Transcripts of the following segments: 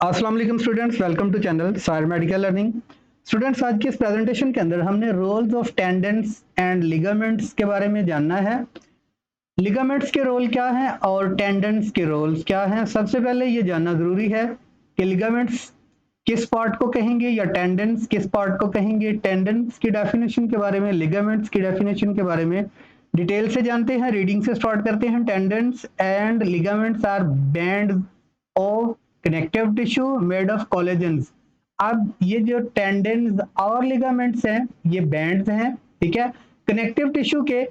अस्सलाम वालेकुम students, welcome to channel Sayar medical learning. Students, आज की इस प्रेजेंटेशन के अंदर हमने roles of tendons and ligaments के बारे में जानना है। लिगामेंट्स के रोल क्या हैं और टेंडेंस के रोल्स क्या हैं। सबसे पहले ये जानना जरूरी है कि लिगामेंट्स किस पार्ट को कहेंगे या टेंडेंस किस पार्ट को कहेंगे। टेंडेंस की डेफिनेशन के बारे में, लिगामेंट्स की डेफिनेशन के बारे में डिटेल से जानते हैं। रीडिंग से स्टार्ट करते हैं। Tendons and ligaments are band of connective tissue made of collagens. अब ये जो टेंडेंस और लिगामेंट्स हैं ये बैंड्स हैं, ठीक है, कनेक्टिव टिश्यू के,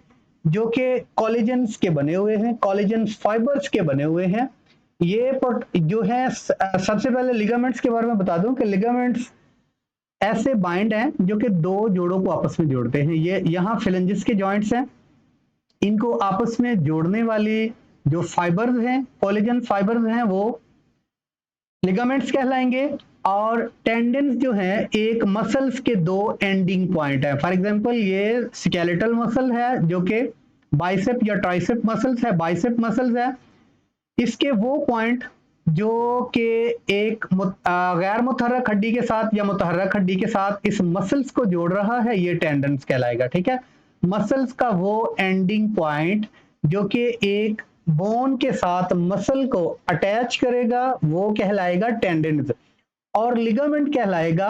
जो कि कोलेजन्स के बने हुए हैं, कोलेजन फाइबर्स के बने हुए हैं। ये जो है सबसे पहले लिगामेंट्स के बारे में बता दूं कि लिगामेंट्स ऐसे बाइंड हैं जो कि दो जोड़ों को आपस में जोड़ते हैं। ये यहाँ फिलेंजिस के जॉइंट्स हैं, इनको आपस में जोड़ने वाली जो फाइबर्स हैं, कोलेजन फाइबर्स हैं, वो लिगामेंट्स कहलाएंगे। और टेंडेंस जो है एक मसल्स के दो एंडिंग पॉइंट है। फॉर एग्जांपल ये स्केलेटल मसल है जो कि बाइसेप या ट्राइसेप मसल्स है, बाइसेप मसल्स है। इसके वो पॉइंट जो कि एक गैर मुतहर्रक हड्डी के साथ या मुतहर्रक हड्डी के साथ इस मसल्स को जोड़ रहा है, ये टेंडेंस कहलाएगा, ठीक है। मसल्स का वो एंडिंग पॉइंट जो कि एक बोन के साथ मसल को अटैच करेगा वो कहलाएगा टेंडेंस। और लिगामेंट कहलाएगा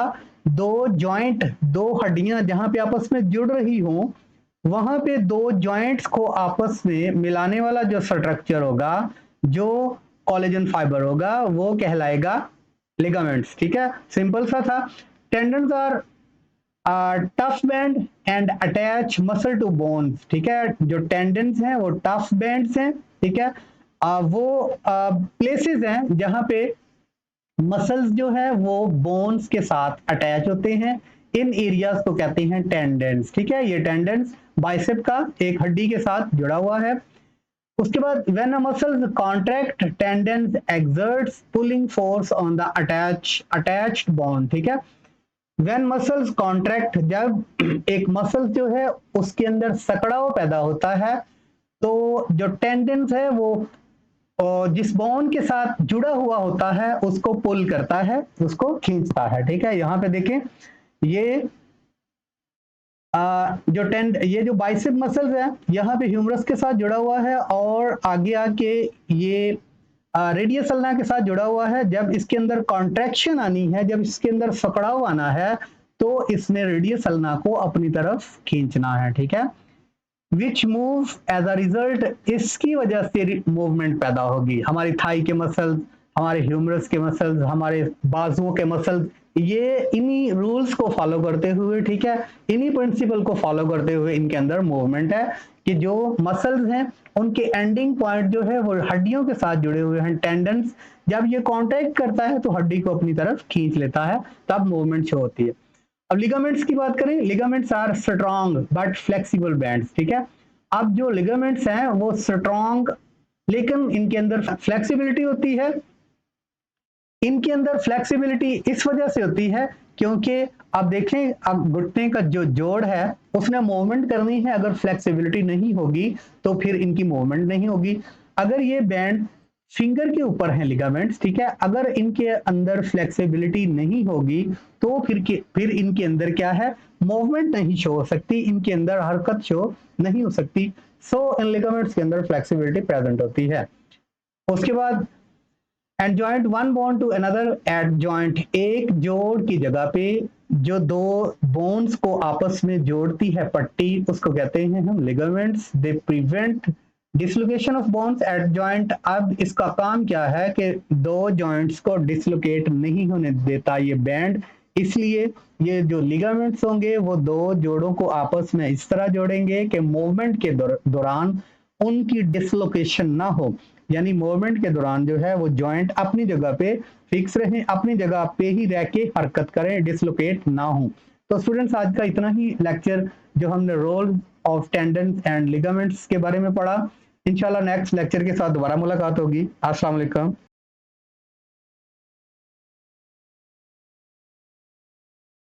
दो जॉइंट, दो हड्डियां जहां पे आपस में जुड़ रही हों, वहां पे दो जॉइंट्स को आपस में मिलाने वाला जो स्ट्रक्चर होगा, जो कोलेजन फाइबर होगा, वो कहलाएगा लिगामेंट्स, ठीक है। सिंपल सा था। Tendons are tough band and attach muscle to bones, ठीक है। जो टेंडेंस हैं वो टफ बैंड्स हैं, ठीक है। वो प्लेसेस हैं जहां पे मसल्स जो है वो बोन्स के साथ अटैच होते हैं। इन एरियाज को कहते हैं टेंडेंस, ठीक है। ये टेंडेंस बाइसेप का एक हड्डी के साथ जुड़ा हुआ है। उसके बाद when a muscles contract tendons exerts pulling force on the attached bone, ठीक है। व्हेन मसल्स कॉन्ट्रैक्ट, जब एक मसल जो है उसके अंदर सकड़ाव पैदा होता है, तो जो टेंडेंस है वो और जिस बोन के साथ जुड़ा हुआ होता है उसको पुल करता है, उसको खींचता है, ठीक है। यहाँ पे देखें ये ये जो बाइसेप मसल्स है यहाँ पे ह्यूमरस के साथ जुड़ा हुआ है और आगे आके ये रेडियस अल्ना के साथ जुड़ा हुआ है। जब इसके अंदर कॉन्ट्रैक्शन आनी है, जब इसके अंदर सकड़ाव आना है, तो इसने रेडियस अल्ना को अपनी तरफ खींचना है, ठीक है। Which move as a result, इसकी वजह से मूवमेंट पैदा होगी। हमारी थाई के मसल्स, हमारे ह्यूमरस के मसल्स, हमारे बाजुओं के मसल्स, ये इन्हीं रूल्स को फॉलो करते हुए, ठीक है, इन्हीं प्रिंसिपल को फॉलो करते हुए इनके अंदर मूवमेंट है कि जो मसल्स हैं उनके एंडिंग पॉइंट जो है वो हड्डियों के साथ जुड़े हुए हैं, टेंडेंस। जब ये कॉन्टैक्ट करता है तो हड्डी को अपनी तरफ खींच लेता है, तब मूवमेंट शो होती है। अब लिगामेंट्स की बात करें, ligaments are strong but flexible bands, ठीक है। अब जो लिगामेंट्स हैं वो स्ट्रॉन्ग, लेकिन इनके अंदर फ्लेक्सिबिलिटी होती है। इनके अंदर फ्लेक्सिबिलिटी इस वजह से होती है क्योंकि आप देखें, अब घुटने का जो जोड़ है उसने मूवमेंट करनी है, अगर फ्लेक्सिबिलिटी नहीं होगी तो फिर इनकी मूवमेंट नहीं होगी। अगर ये बैंड फिंगर के ऊपर है लिगामेंट्स, ठीक है, अगर इनके अंदर फ्लेक्सिबिलिटी नहीं होगी तो फिर इनके अंदर क्या है, मूवमेंट नहीं शो हो सकती, इनके अंदर हरकत शो नहीं हो सकती। सो इन लिगामेंट्स के अंदर फ्लेक्सिबिलिटी प्रेजेंट होती है। उसके बाद and joint one bone to another at joint, एक जोड़ की जगह पे जो दो बोन्स को आपस में जोड़ती है पट्टी, उसको कहते हैं हम ligaments. They prevent dislocation of bones eight joint. अब इसका काम क्या है कि दो जॉइंट्स को डिसलोकेट नहीं होने देता ये बैंड, इसलिए ये जो लिगामेंट्स होंगे वो दो जोड़ों को आपस में इस तरह जोड़ेंगे कि मूवमेंट के दौरान उनकी डिसलोकेशन ना हो, यानी मूवमेंट के दौरान जो है वो जॉइंट अपनी जगह पे फिक्स रहें, अपनी जगह पे ही रह के हरकत करें, डिसलोकेट ना हो। तो स्टूडेंट्स, आज का इतना ही लेक्चर जो हमने role of tendons and ligaments के बारे में पढ़ा। इंशाल्लाह नेक्स्ट लेक्चर के साथ दोबारा मुलाकात होगी। अस्सलाम वालेकुम।